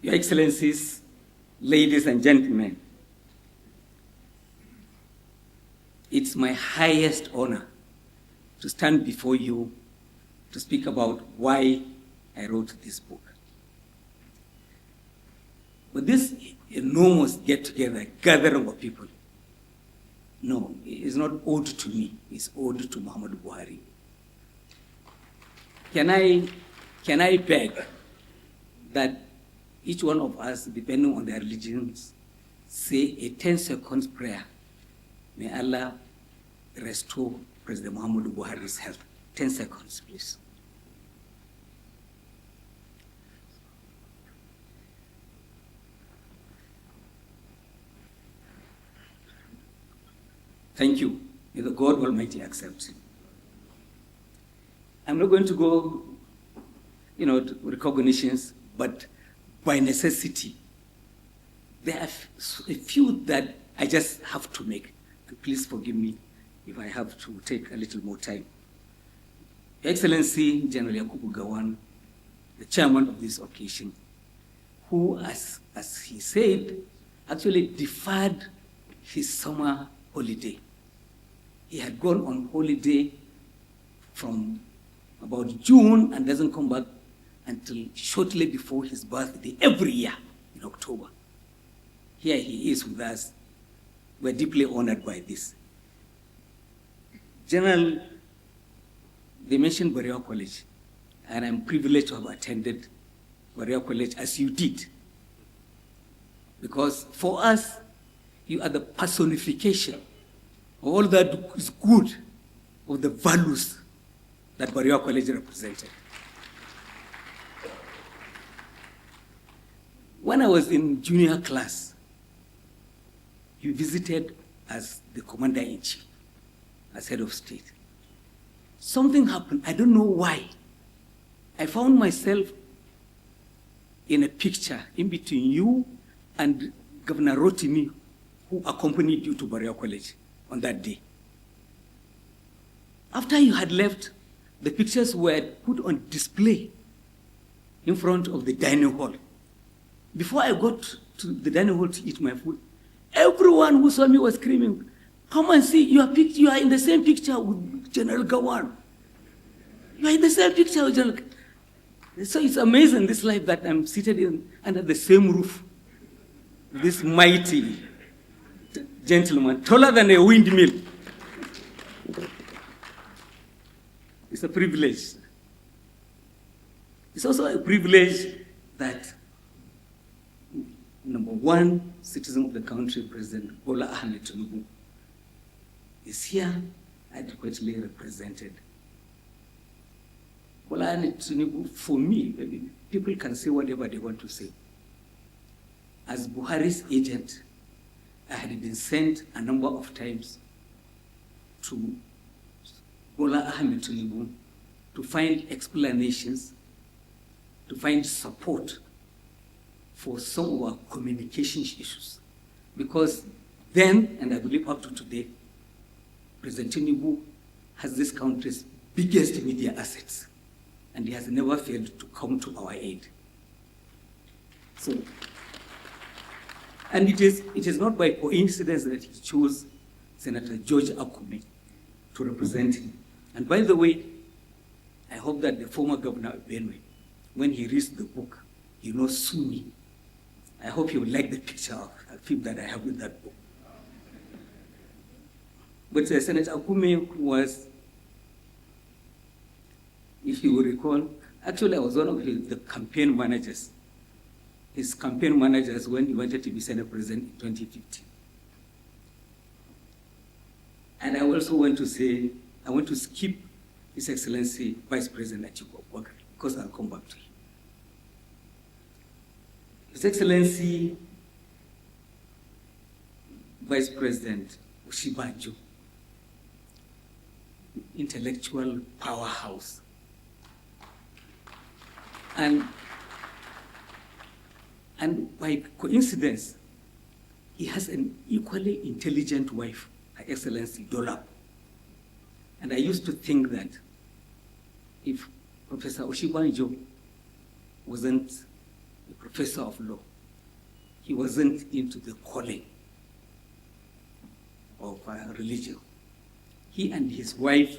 Your Excellencies, ladies and gentlemen, it's my highest honor to stand before you to speak about why I wrote this book. But this enormous get-together, gathering of people, no, it's not owed to me, it's owed to Muhammadu Buhari. Can I beg that each one of us, depending on their religions, say a 10-second prayer. May Allah restore President Muhammadu Buhari's health. 10 seconds, please. Thank you. May the God Almighty accept. I'm not going to go, to recognitions, but by necessity, there are a few that I just have to make. And please forgive me if I have to take a little more time. Your Excellency General Yakubu Gowon, the chairman of this occasion, who, as he said, actually deferred his summer holiday. He had gone on holiday from about June and doesn't come back until shortly before his birthday every year in October. Here he is with us. We're deeply honored by this. General, they mentioned Barrier College, and I'm privileged to have attended Barrier College as you did. Because for us, you are the personification of all that is good, of the values that Barrier College represented. When I was in junior class, you visited as the commander-in-chief, as head of state. Something happened, I don't know why. I found myself in a picture in between you and Governor Rotimi, who accompanied you to Barrier College on that day. After you had left, the pictures were put on display in front of the dining hall. Before I got to the dining hall to eat my food, everyone who saw me was screaming, "Come and see, you are in the same picture with General Gowon. You are in the same picture with General." So it's amazing, this life that I'm seated under the same roof. This mighty gentleman, taller than a windmill. It's a privilege. It's also a privilege that, number one, citizen of the country, President Bola Ahmed Tinubu, is here adequately represented. Bola Ahmed Tinubu, for me, people can say whatever they want to say. As Buhari's agent, I had been sent a number of times to Bola Ahmed Tinubu to find explanations, to find support for some of our communication issues. Because then, and I believe up to today, President Tinubu has this country's biggest media assets, and he has never failed to come to our aid. So, and it is not by coincidence that he chose Senator George Akume to represent him. And by the way, I hope that the former governor of Benue, when he reads the book, he will not sue me. I hope he will like the picture of him that I have in that book. But Senator Akume was, if you will recall, actually I was one of the campaign managers. His campaign managers when he wanted to be Senate President in 2015. And I also want to say, I want to skip His Excellency Vice President Atiku Abubakar, because I'll come back to him. His Excellency Vice President Oshibanjo, intellectual powerhouse. And by coincidence, he has an equally intelligent wife, Her Excellency Dola. And I used to think that if Professor Oshibanjo wasn't a professor of law. He wasn't into the calling of religion. He and his wife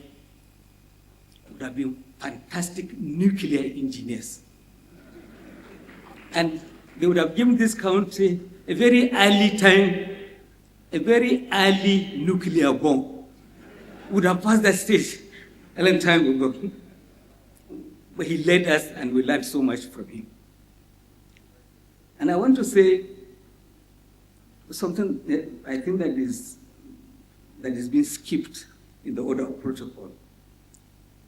would have been fantastic nuclear engineers. And they would have given this country a very early time, a very early nuclear bomb. Would have passed that stage a long time ago. But he led us, and we learned so much from him. And I want to say something that I think that is being skipped in the order of protocol.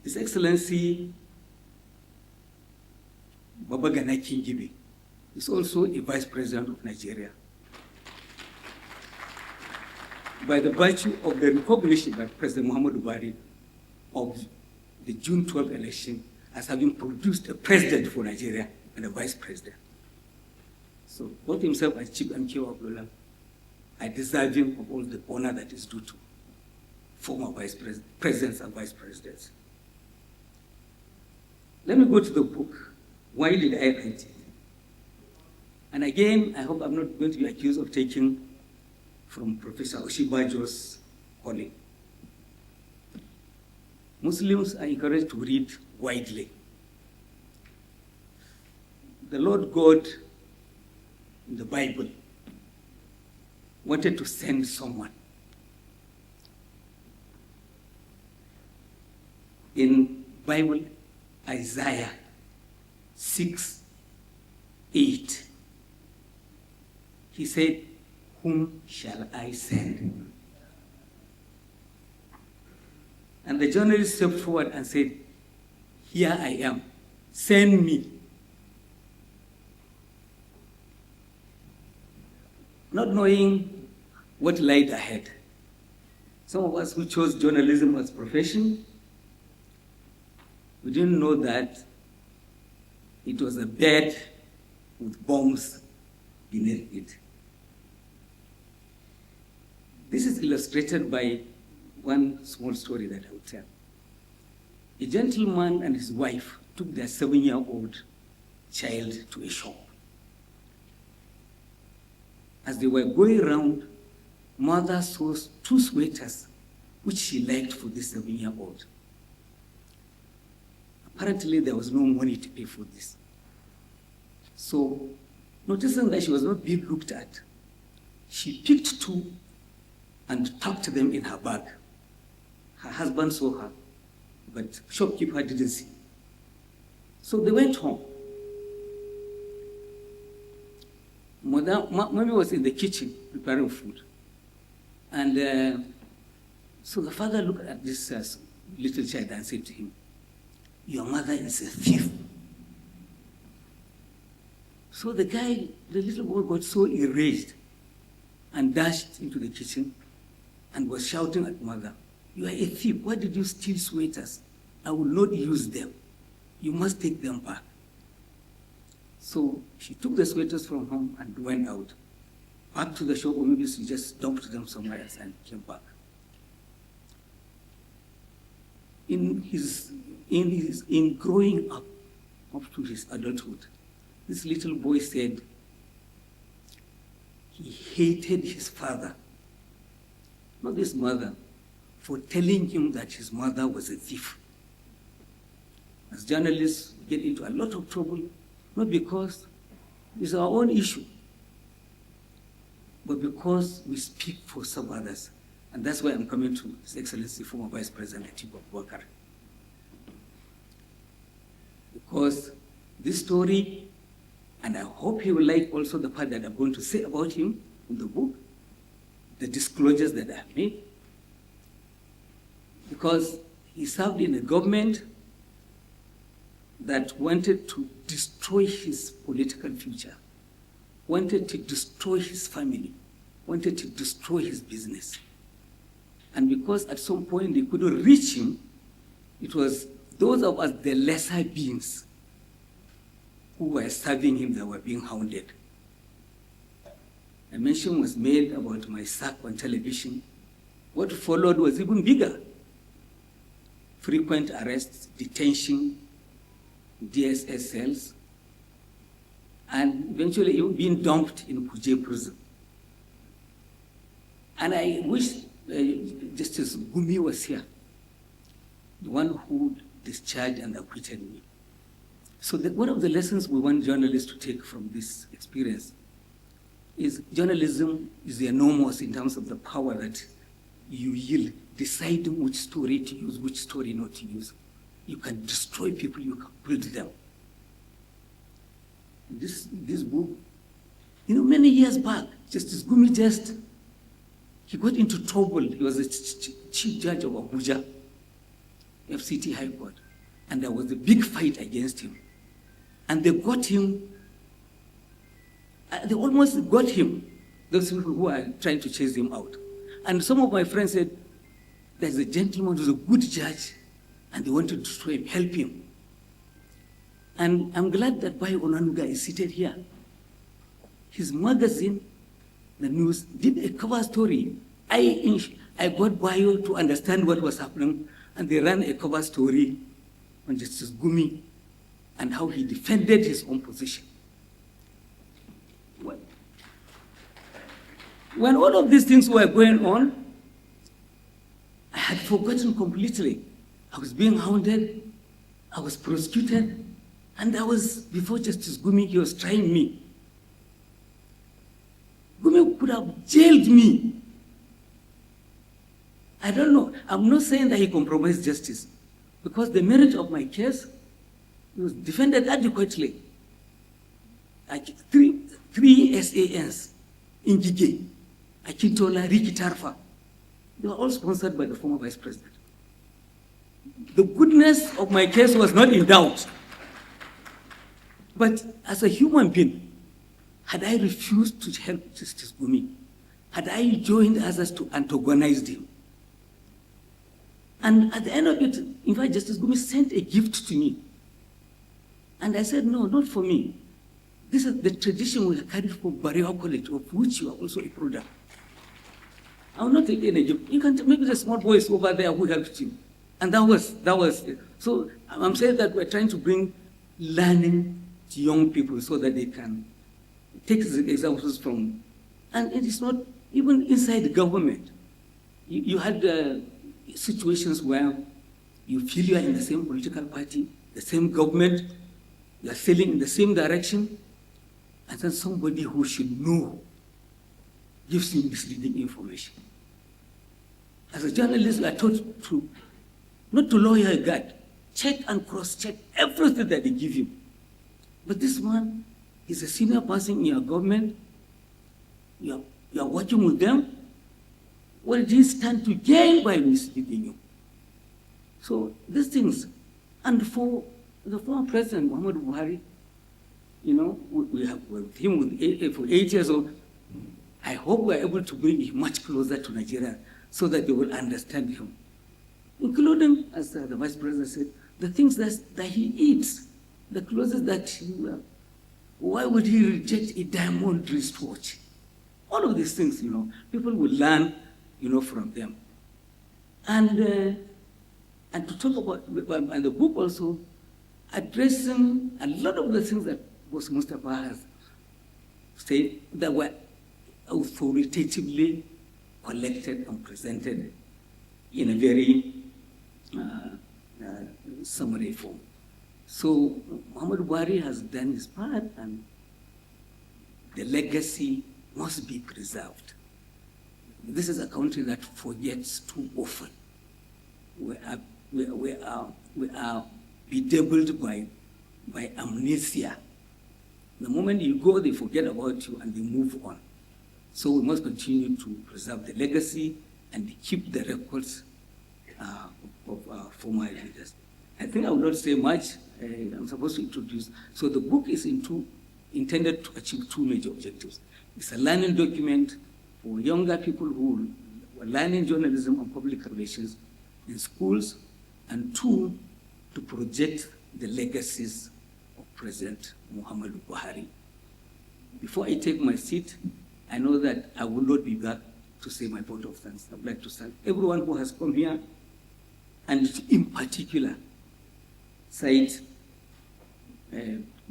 His Excellency Baba Gana Kingibe is also a Vice President of Nigeria. By the virtue of the recognition by President Muhammadu Buhari of the June 12 election as having produced a president for Nigeria and a vice president. So both himself and Chief Atiku Abubakar are deserving of all the honor that is due to former presidents and vice presidents. Let me go to the book. Why did I write it? And again, I hope I'm not going to be accused of taking from Professor Oshibajo's calling. Muslims are encouraged to read widely. The Lord God in the Bible wanted to send someone. In Bible, Isaiah 6:8, he said, "Whom shall I send?" And the journalist stepped forward and said, "Here I am, send me." Not knowing what lied ahead. Some of us who chose journalism as profession, we didn't know that it was a bed with bombs beneath it. This is illustrated by one small story that I will tell. A gentleman and his wife took their 7-year-old child to a shop. As they were going around, mother saw 2 sweaters which she liked for this 7-year-old. Apparently, there was no money to pay for this. So, noticing that she was not being looked at, she picked 2 and tucked them in her bag. Her husband saw her, but shopkeeper didn't see. So they went home. Mommy was in the kitchen preparing food. And so the father looked at this little child and said to him, "Your mother is a thief." So the little boy got so enraged and dashed into the kitchen and was shouting at mother, "You are a thief. Why did you steal sweaters? I will not use them. You must take them back." So she took the sweaters from home and went out, back to the shop, or maybe she just dumped them somewhere else and came back. In growing up to his adulthood, this little boy said he hated his father, not his mother, for telling him that his mother was a thief. As journalists, we get into a lot of trouble, not because it's our own issue, but because we speak for some others. And that's why I'm coming to His Excellency, former Vice President Atiku Abubakar. Because this story, and I hope he will like also the part that I'm going to say about him in the book, the disclosures that I have made, because he served in a government that wanted to destroy his political future, wanted to destroy his family, wanted to destroy his business. And because at some point they couldn't reach him, it was those of us, the lesser beings, who were serving him that were being hounded. A mention was made about my sack on television. What followed was even bigger. Frequent arrests, detention, DSS cells, and eventually being dumped in Kuje prison. And I wish Justice Gumi was here, the one who discharged and acquitted me. So one of the lessons we want journalists to take from this experience is journalism is enormous in terms of the power that you yield, deciding which story to use, which story not to use. You can destroy people, you can build them. This book, many years back, Justice Gumi he got into trouble. He was the chief judge of Abuja, FCT High Court, and there was a big fight against him. And they got him, they almost got him, those people who are trying to chase him out. And some of my friends said, there's a gentleman who's a good judge, and they want to destroy him, help him. And I'm glad that Bayo Onanuga is seated here. His magazine, The News, did a cover story. I got Bayo to understand what was happening, and they ran a cover story on Justice Gumi and how he defended his own position. When all of these things were going on, I had forgotten completely. I was being hounded, I was prosecuted, and before Justice Gumi, he was trying me. Gumi could have jailed me. I don't know. I'm not saying that he compromised justice, because the merit of my case was defended adequately. Three SANs in Gige, Akintola, Ricky Tarfa, they were all sponsored by the former vice president. The goodness of my case was not in doubt. But as a human being, had I refused to help Justice Gumi, had I joined others to antagonize him, and at the end of it, in fact, Justice Gumi sent a gift to me. And I said, no, not for me. This is the tradition we have carried for Barrier College, of which you are also a product. I will not take any gift. You can maybe the small boys over there who helped you. And that was it. So I'm saying that we're trying to bring learning to young people so that they can take examples from, and it is not even inside the government. You had situations where you feel you are in the same political party, the same government, you are sailing in the same direction, and then somebody who should know gives you misleading information. As a journalist, we are taught to not to lower your guard, check and cross-check everything that they give you. But this man is a senior person in your government. You are working with them. What did he stand to gain by misleading you? So these things, and for the former president, Muhammadu Buhari, we have worked with him for 8 years old. I hope we are able to bring him much closer to Nigeria so that they will understand him. Including, as the vice president said, the things that he eats, the clothes that he wears. Why would he reject a diamond wristwatch? All of these things, people will learn, from them. And to talk about, and the book also, addressing a lot of the things that Boss Mustafa has said that were authoritatively collected and presented in a very summary form. So Muhammadu Buhari has done his part, and the legacy must be preserved. This is a country that forgets too often. We are bedeviled by amnesia. The moment you go, they forget about you and they move on. So we must continue to preserve the legacy and keep the records of our former leaders. I think I will not say much. I'm supposed to introduce. So the book is intended to achieve two major objectives. It's a learning document for younger people who are learning journalism and public relations in schools, and two, to project the legacies of President Muhammadu Buhari. Before I take my seat, I know that I will not be back to say my vote of thanks. I would like to thank everyone who has come here, and in particular, cite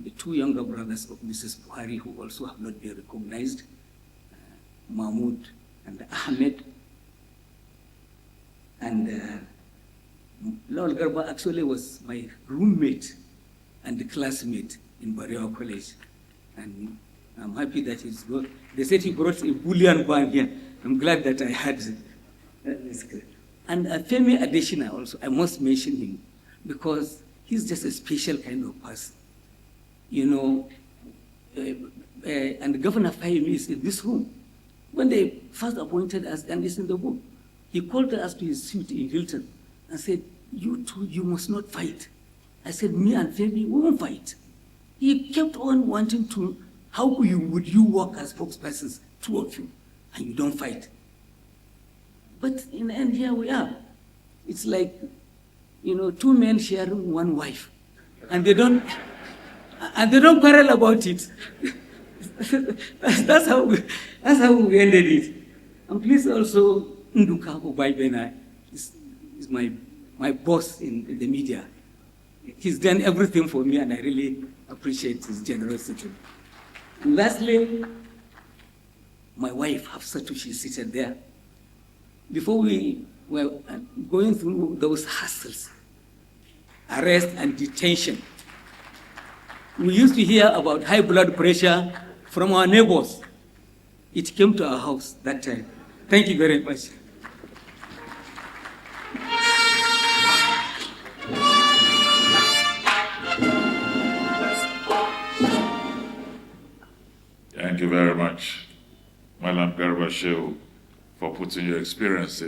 the two younger brothers of Mrs. Buhari, who also have not been recognized, Mahmoud and Ahmed. And Lord Garba actually was my roommate and classmate in Barewa College. And I'm happy that he's good. They said he brought a bullion bag here. I'm glad that I had this. And Femi Adesina also, I must mention him because he's just a special kind of person. You know, and Governor Fahimi is in this room. When they first appointed us, and it's in the book, he called us to his suite in Hilton and said, "You two, you must not fight." I said, "Me and Femi, we won't fight." He kept on wanting to, how would you work as spokespersons, two of you, and you don't fight? But in the end, here we are. It's like, you know, two men sharing one wife, and they don't quarrel about it. that's how we ended it. And please also, Nduka Obaibena is my boss in the media. He's done everything for me, and I really appreciate his generosity. And lastly, my wife, Hafsatu, she's seated there. Before we were going through those hassles, arrest and detention, we used to hear about high blood pressure from our neighbors. It came to our house that time. Thank you very much. Thank you very much, Madam Garba Shehu, for putting your experience